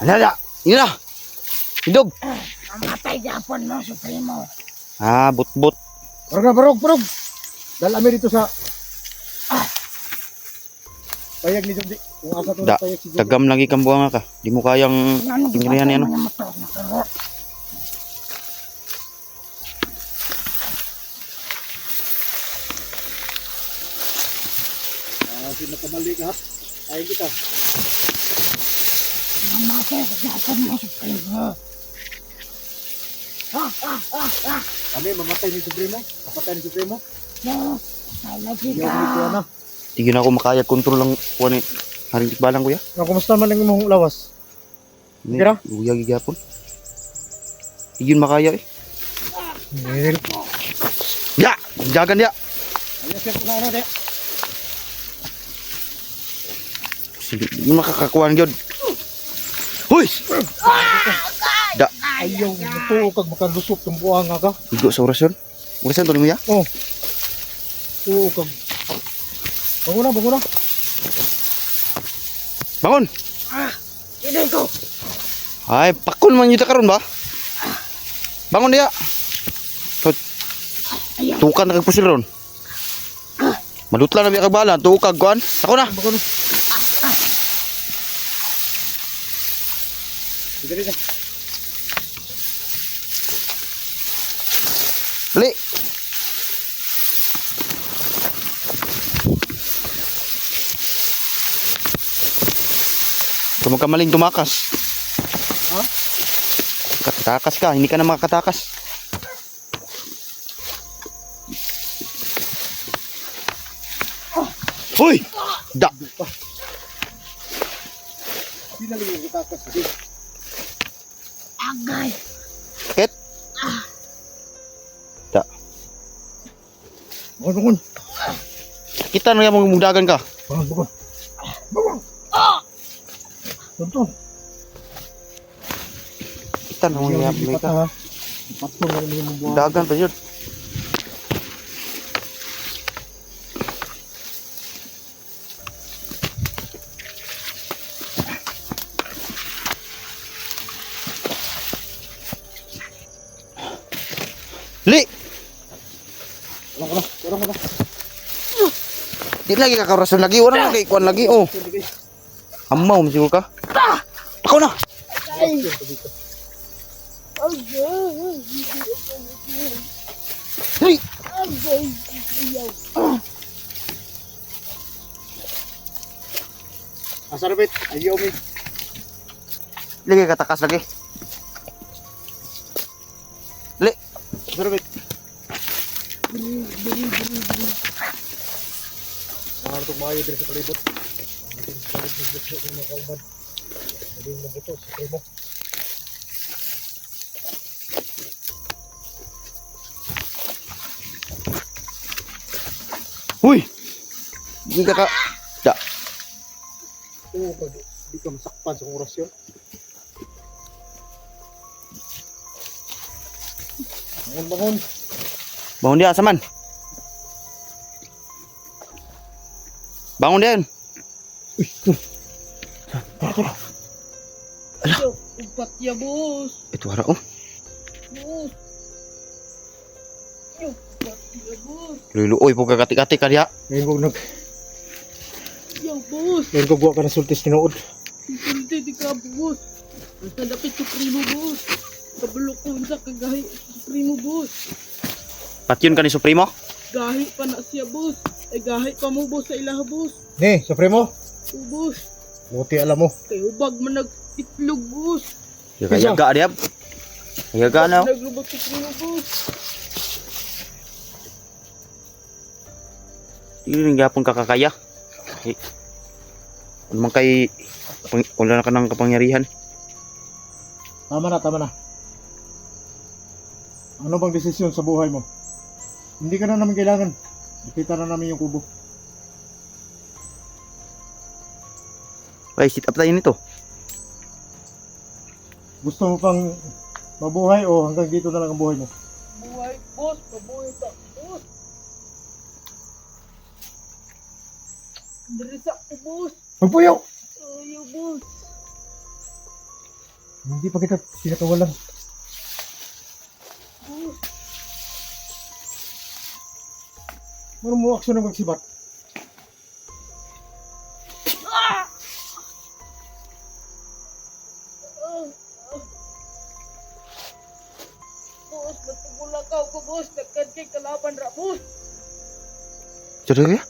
Alala, yun na. Hidog. Mamatay gapon mo, Supremo. Ah, but-but. Barog. Dalami dito sa payag ni Jumdi. Kung asa to Da, payag si Jumdi. tagam lagi kang buwanga ka. Di mo kayang pinirihan yan. Sino kamali ka ha? Ayun kita. Mamatay gapon mo, Supremo. Kami mamatay ni Supremo. Kapatay ni Supremo. No, ay lagi Hindi ako nito ka. na. Tigil ako makaya kontrol lang kuha ni haring tikbalang kuya. Kumusta man ang imong lawas? Kira? Uyag gigapon. Tigil makaya eh. Nil. Ya, jagan ya. Ayun siya ko na de. Sige, di makakakuha gyud. Hoy! Da, Ayaw ito kag makalusot tong buanga ka. igo sa orasyon. Orasyon to ni mo ya. Oh. Oo kag. Bangun na. Bangon. Hindi ko. Ay, pakon man yuta karon ba? Bangon dia. Tukan na kag pusil ron. Madutla na biya kag bala, tukag kuan. Ako na. Bangun. Dili ka. Dali. Kung magkamaling tumakas. Ha? Katakas ka, hindi ka na makakatakas. Hoy! Da! Di na lang kita ka sige. Agay. Ket? Da. Bangun. Kita na yung mugdagan ka. Bangun. Tonton. Kita na yung mugdagan ka. Patong lang yung buang. Dagan pa yun. Li! Kurang. Di lagi kakarason lagi, wala lagi ikuan lagi. Oh, amaw masiguro ka. Ako na. Li! Asarbit, ayaw mi. Lagi katakas lagi. Li! Asarbit. Nangartok maayo din sa palibot. Hindi mo buto sa primo. Huy! Hindi ka ka... Da. Oo, pag di ka masakpan sa orasyon. Bangun. Bangun dia, Saman. Bangun dia. Upat ya, bos. Itu harap oh. Bos. Upat ya, bos. Lulu, oi, puka kati-kati ka dia. Ngayon ko nag... Ya, bos. Ngayon ko guwa ka ng sultis tinuod. Hindi di ka, bos. Basta dapit Supremo, bos. Kabalo ko sa kagahi Supremo, bos. Patyon ka ni Supremo? Gahi pa na siya, bos. Ay gahi pa mo, bos, sa ilaha, bos. Ne, Supremo. O, bos. Buti alam mo. Kay ubag man nag-itlog, bos. Yaga dia. Yaga na. Naglubag Supremo, bos. Hindi nga pong kakakaya. Eh, ano man kay... Wala na ka ng kapangyarihan. Tama na. Ano bang desisyon sa buhay mo? Hindi ka na namin kailangan. Nakita na namin yung kubo. Ay, sit up tayo nito. Gusto mo pang mabuhay o hanggang dito na lang ang buhay mo? Buhay, boss. Mabuhay pa, boss. Dari sa ko, boss. Magpuyo! Ayaw, boss. Hindi pa kita pinakawalan. Ano mo aksyon na magsibat? Boss, magpagulakaw ko, boss. Nagkan kay kalaban ra, boss. Sudah ya?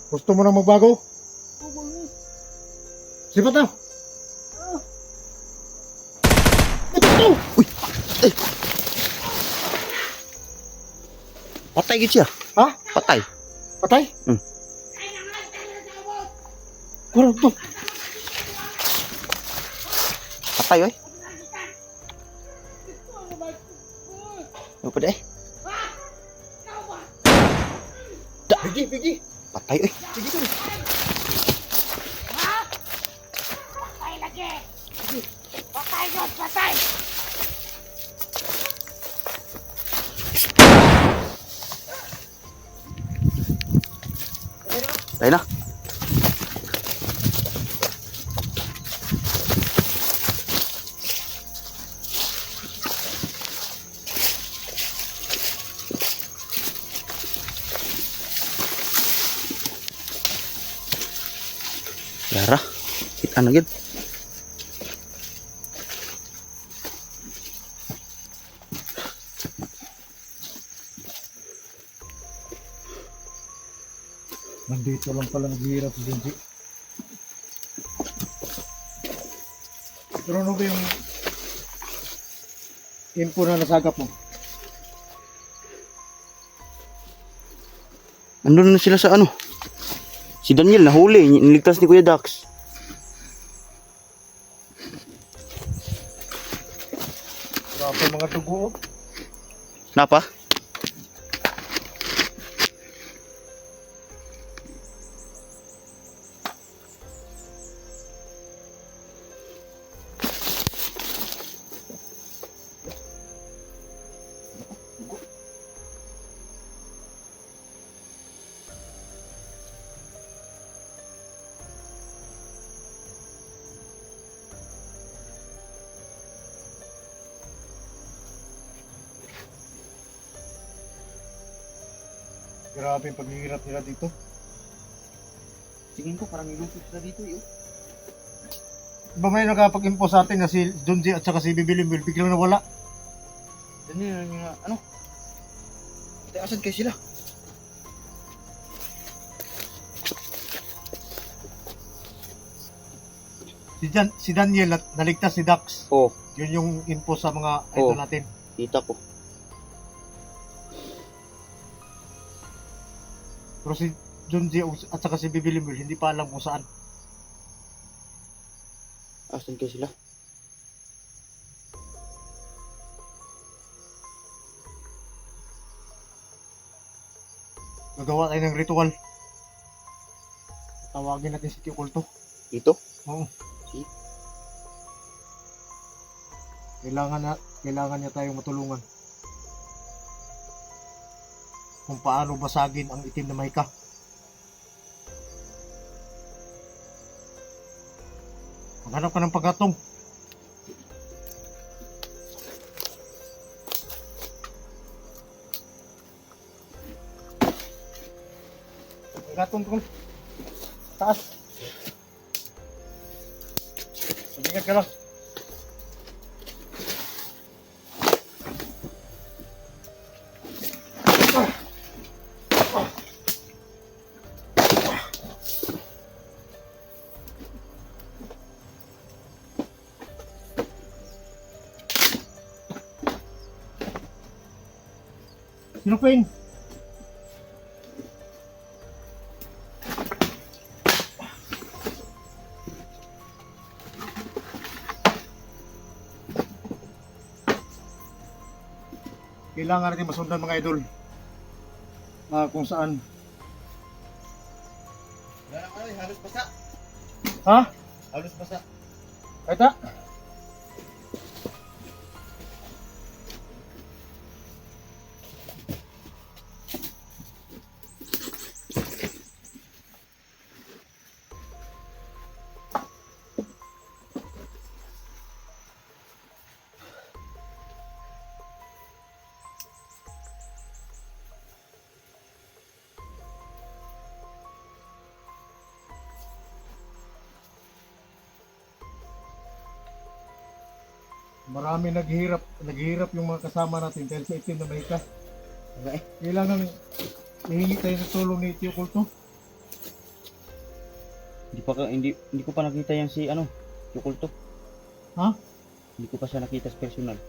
Gusto mo na magbago? Oh, boss. Sibat na! Patay gitu ya? Ha? Patay. Patay? Hmm. Kurang to. Patay oi. Apa deh? Bigi, bigi. Patay oi. Bigi to. Patay lagi. Patay, Diyos, patay. Patay na. Yara, kita na gid. Nandito lang pala naghihirap si Junji. Pero ano ba yung info na nasagap mo? Andun na sila sa ano? Si Daniel nahuli, niligtas ni Kuya Dax. Grabe mga dugo. Napa? Grabe yung paghihirap nila dito. Tingin ko parang nilupit sila dito yun. Ba may nakapag-info sa atin na si Junji at saka si Bibilim biglang nawala. Daniel nga ano? Asan kayo sila? Si Daniel at naligtas si Dax. Oh, Yun yung info sa mga idol natin. kita ko. Pero si Junji at saka si Bibilim hindi pa alam kung saan. Asan kayo sila? Gagawa tayo ng ritual. Tawagin natin si Tio Kulto. Dito? Oo. Si? Kailangan niya tayong matulungan. Kung paano basagin ang itim na mahika. Maghanap ka ng pagkatong. Pagkatong ko. Taas. Ingat ka lang. Sino Queen? Kailangan natin masundan mga idol. Kung saan. Halos basa. Ha? Halos basa. Kaya? Marami naghihirap yung mga kasama natin dahil sa itim na mahika. Okay. Kailangan hihingi tayo ng tulong ni Tio Kulto. Hindi ko pa nakita yan si ano, yung kulto. Ha? Hindi ko pa siya nakita sa personal.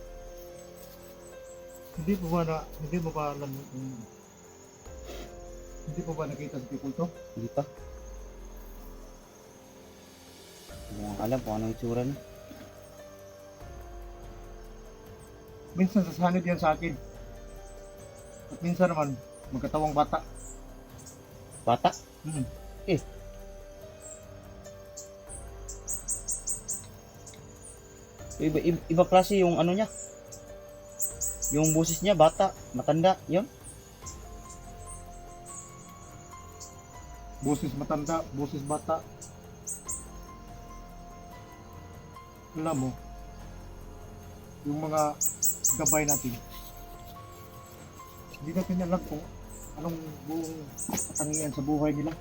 Hindi mo ba nakita si Tio Kulto? Hindi pa. Hindi ko alam kung anong itsura niya. Minsan sasanib yan sa akin. At minsan naman, magkatawang bata. Bata? Hmm. Iba klase yung ano niya. Yung boses niya, bata, matanda, yun. Boses matanda, boses bata. Alam mo, yung mga gabay natin, hindi natin alam kung anong buong katangian sa buhay nila.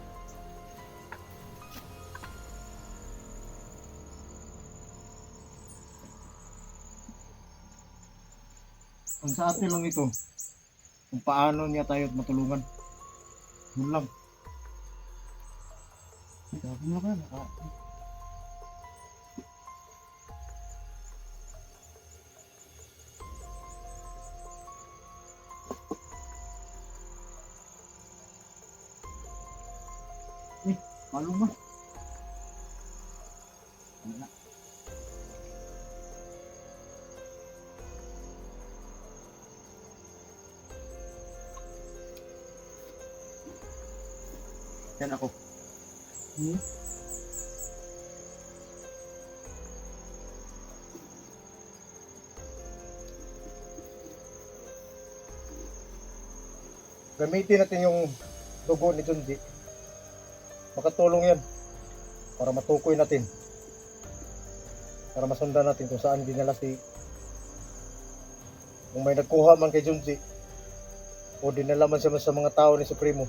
Ang sa atin lang ito, kung paano niya tayo matulungan. Yun lang. Sabi mo ka, maluma. Yan ako. Hmm? Gamitin natin yung dugo ni Junji. Makatulong yan para matukoy natin, para masundan natin kung saan dinala kung may nagkuha man kay Junji o dinala man siya sa mga tao ni Supremo.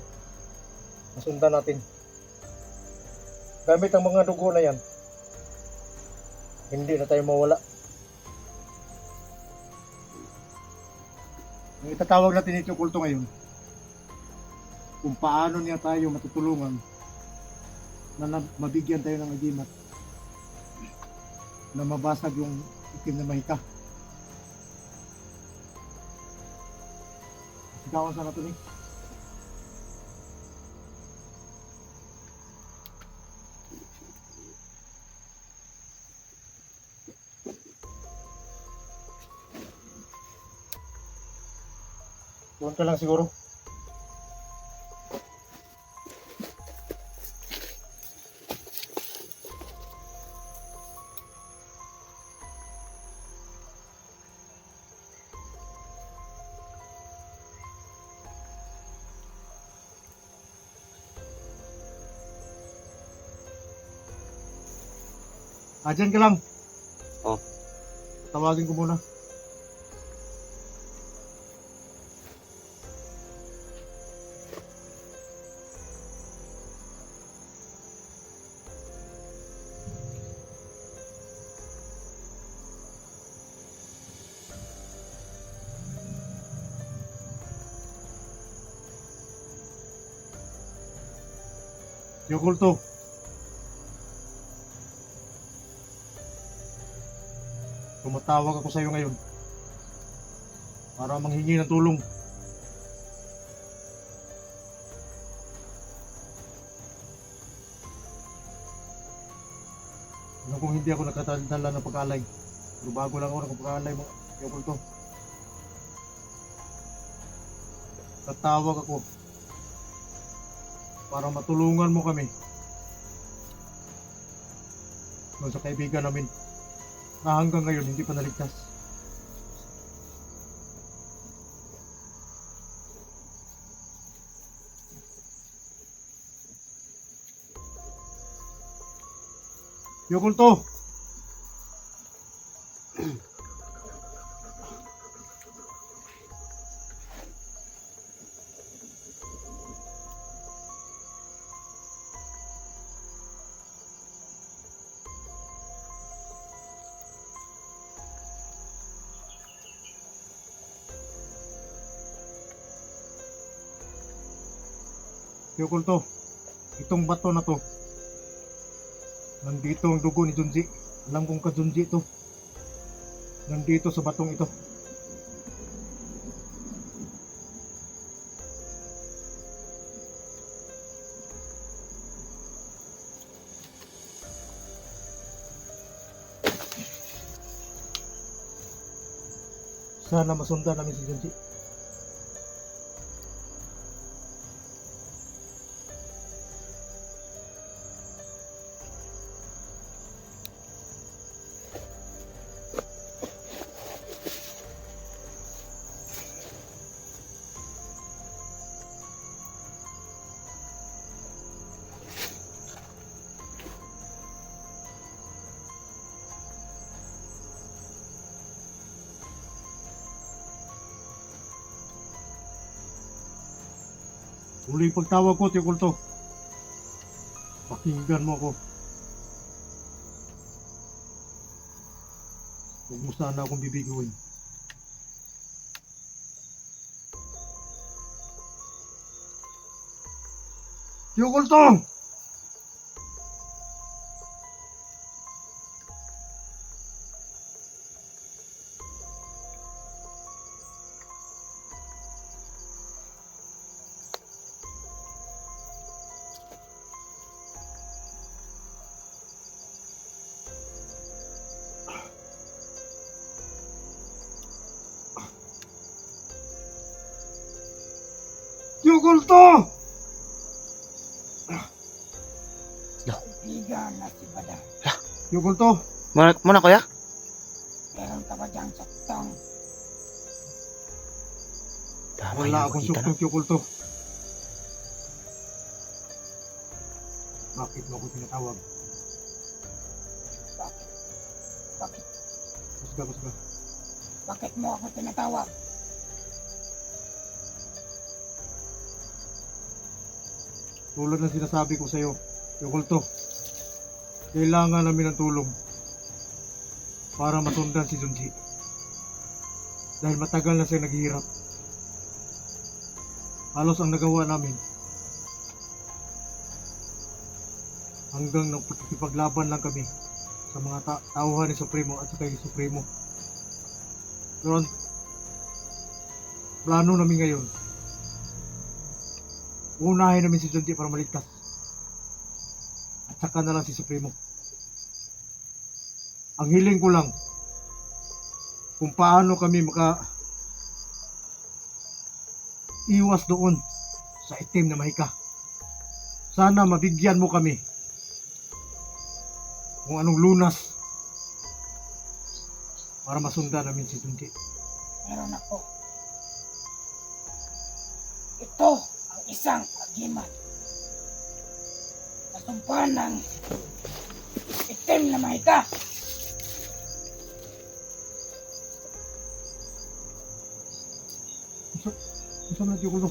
Masundan natin gamit ang mga dugo na yan. Hindi na tayo mawala. Ang itatawag natin ito kulto ngayon, kung paano niya tayo matutulungan na mabigyan tayo ng agimat na mabasag yung itim na mahika. Sigawan sa natin eh. Doon ka lang siguro. Dyan ka lang. Oh. Tawagin ko muna. Yung kulto. Tumatawag ako sa iyo ngayon para manghingi ng tulong. Alam kong hindi ako nakatandala ng pag-alay, pero bago lang ako nakapag-alay mo, yung kulto. Tatawag ako para matulungan mo kami doon sa kaibigan namin na hanggang ngayon hindi pa naligtas. Yung kulto. Tio Kulto, itong bato na to, nandito ang dugo ni Junji. Alam kong ka Junji to. Nandito sa batong ito. Sana masundan namin si Junji. Huling pagtawag ko, Tio Kulto. Pakinggan mo ako. Huwag mo sana akong bibiguin. Tio Kulto! Tio Kulto! Kaibigan na si Badang. Tio Kulto! Muna kuya? Meron ka ba diyang saktang? Tama Wala yung akong makita na. suktong, Tio Kulto. Bakit mo ako tinatawag? Bakit? Bakit? Kusga. Bakit mo ako tinatawag? Tulad ng sinasabi ko sa iyo, Tio Kulto, kailangan namin ng tulong para masundan si Junji. Dahil matagal na siya naghihirap. Halos ang nagawa namin hanggang nagpaglaban lang kami sa mga tauhan ni Supremo at saka ni Supremo. Pero ang plano namin ngayon, unahin namin si Junji para maligtas. At saka na lang si Supremo. Ang hiling ko lang, kung paano kami iwas doon sa itim na mahika. Sana mabigyan mo kami kung anong lunas para masundan namin si Junji. Meron ako. Ito ang isang agimat. Nasumpa ng itim na mahika. Saan na Tio Kulto?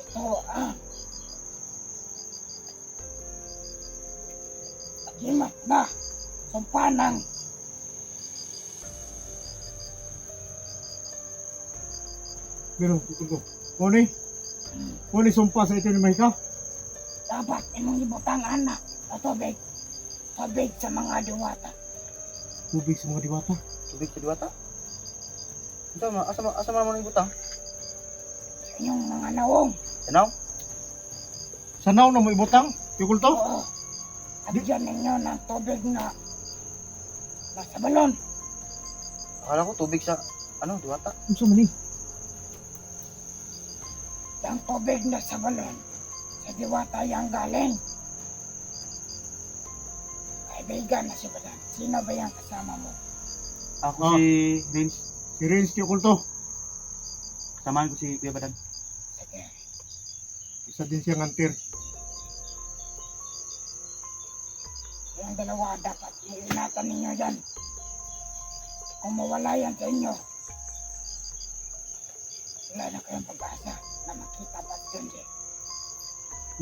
Ito ang agimat na sumpa ng Pero Tio Kulto, Kuni sumpa sa itim na mahika? dapat imong ibutang anak na tubig. Tubig sa mga diwata. Tubig sa mga diwata. Tubig sa diwata? Asa mo ibutang? Sa inyong mga nawong. Ano? Sanaw na mo ibutang, Tio Kulto? Oo. Abigyan ninyo ng tubig na nasa balon. Akala ko tubig sa diwata. Ano sa mani? Ang tubig na sa balon sa diwata yang galing. Kaibigan na si Badan. Sino ba yung kasama mo? Ako Ah. si Vince. Si Renz, Tio Kulto. Samahan ko si Kuya Badan. Sige. Isa din siyang antir. Yung dalawa dapat iinatan ninyo yan. Kung mawala yan sa inyo, wala na kayong pag-asa na makita pa si Junji.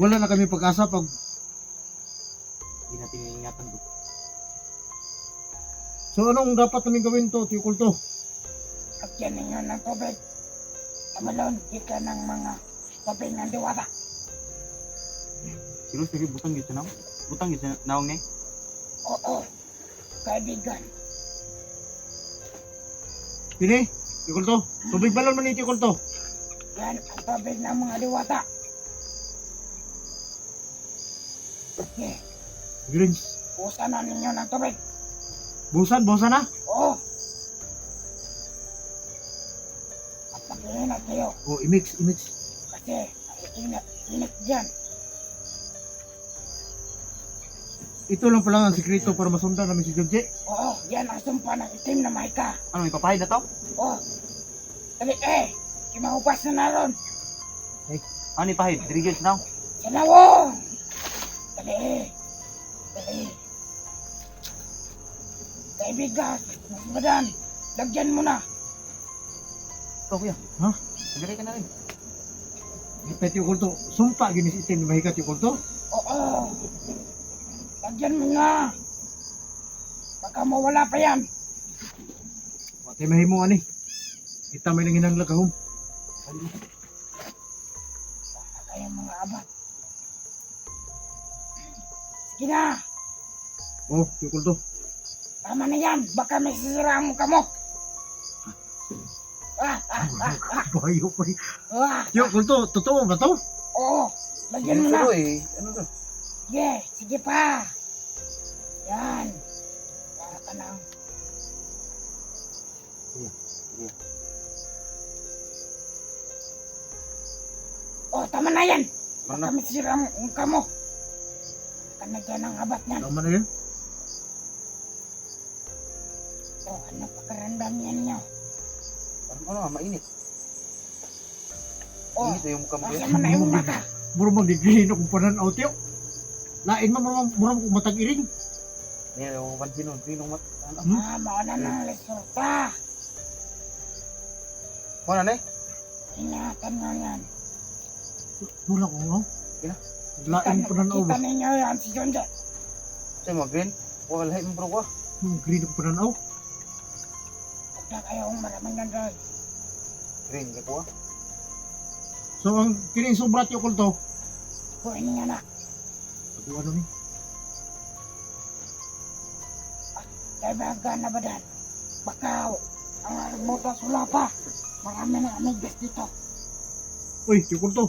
Wala na kami pag-asa pag Hindi natin iingatan ko. So anong dapat namin gawin to, Tio Kulto? Lagyan ninyo ng tubig sa balon, ika ng mga tubig ng diwata. Siguro sige butang gitu na. Butang gitu naong ni. Oo, kaibigan. Kini, Tio Kulto. Tubig balon man ni Tio Kulto. Yan ang tubig ng mga diwata. Sige, Greens. usan na ninyo ng tubig. Busan na. Oo. At mag-iingat kayo O, imix. kasi init dyan. Ito lang pala ang sikreto para masundan namin si Junji. Oo, yan ang sumpa ng itim na mahika. Ano ipapahid na to? Oo. Dali kimahupas na naron. Ano ipahid? 3 years now. Sinawong! Dali. Kaibigan, madan, lagyan mo na. Ikaw kuya. Ha? Magalay ka na rin. Ipet Tio Kulto. Sumpa ginis itim ni mahikat Tio Kulto. Oo. Lagyan mo na. Baka mawala pa yan. Matay mahimo ani. Kita may nanginang lagahom. Baka kayong mga abat. Sige na. Oh, Tio Kulto. Tama na yan. Baka may sisira ang mukha mo. Bayo pa. Ah, Tio Kulto, totoo ba to? oo. Lagyan mo na. Ano to? Sige pa. Yan. Para ka na. Oh, tama na yan. Baka may sisira ang mukha mo. Baka na dyan ang abat niyan. Tama na yan. Oh, ano pakarandam yan niyo? Ano mainit. Oh, Mainit na yung mukha mo. basta mo na yung mata. Muro magdigrino kung pananaw Tio. Lain man mura kung matag iring. Ngayon yung pansin nun. Pinong mat. Mauna ng resulta. Ano na eh? Ingatan nga yan. Wala ko nga. Lain pananaw ba? Kita ninyo yan si Jonja. Sa'yo mga green. Huwag lahat mo bro ko. Grino kung pananaw. Huwag na kayong maraming nandoy. Green ka ko. So ang kining sobra Tio Kulto. Buhin nga na. Ako ano ni? Kaya baga na ba dan? Bakaw. Ang armuta sula pa. Marami na amigas dito. Uy, Tio Kulto.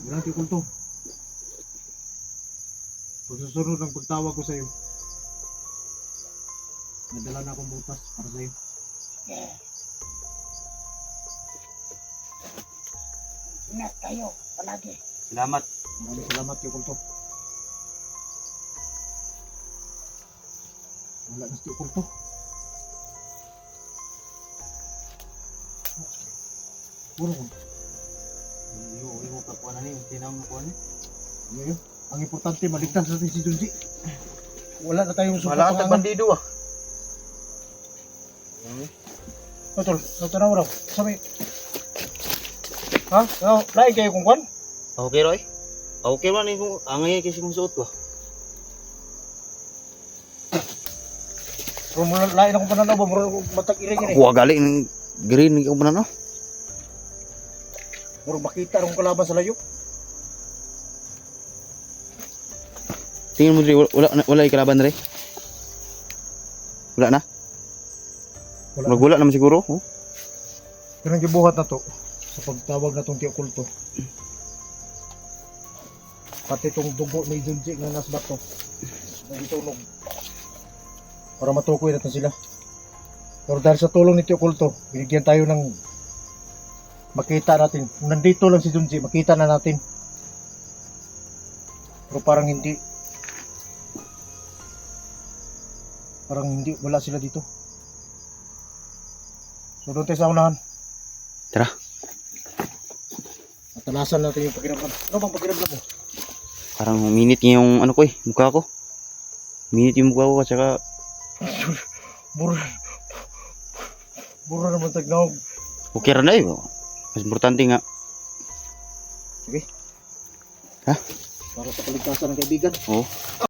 Wala Tio Kulto. Pagsusunod ang pagtawag ko sa'yo. Nadala na akong butas para sa'yo. Yeah. Ingat kayo palagi. Salamat. Maraming salamat Tio Kulto. Wala na si Tio Kulto. Puro ko. Yung kapuan na niyo. Tinang kapuan niyo. Ngayon, ang importante, maligtas natin si Junji. Wala na tayong Wala sumpatangan. kang bandido ah. Tol, natanaw raw. Sabi. Ha? No, lain kayo kung kwan? Okay Roy? Okay man yung angay kasi mong suot ko. Kung lain akong pananaw ba, muro matag iring Ako gali ng green ng kumpana no. Muro makita akong kalaban sa layo. Tingin mo diri wala ikalaban diri. Wala na. Magwala naman siguro. Oh. Kanang gibuhat na to sa pagtawag na tong Tio Kulto. Pati tong dugo ni Junji nga nas bato. Nagitunog. Para matukoy natin sila. Pero dahil sa tulong ni Tio Kulto, binigyan tayo ng makita natin. Kung nandito lang si Junji, makita na natin. Pero parang hindi. Parang hindi, wala sila dito. So doon tayo sa unahan. Tara. Natalasan natin yung pakiramdam. Ano bang pakiramdam mo? Parang minute niya yung ano ko eh, mukha ko. Minute yung mukha ko at saka Bura naman tagnaw. okay ra na eh. Mas importante nga. Sige. Ha? Para sa kaligtasan ng kaibigan. Oo.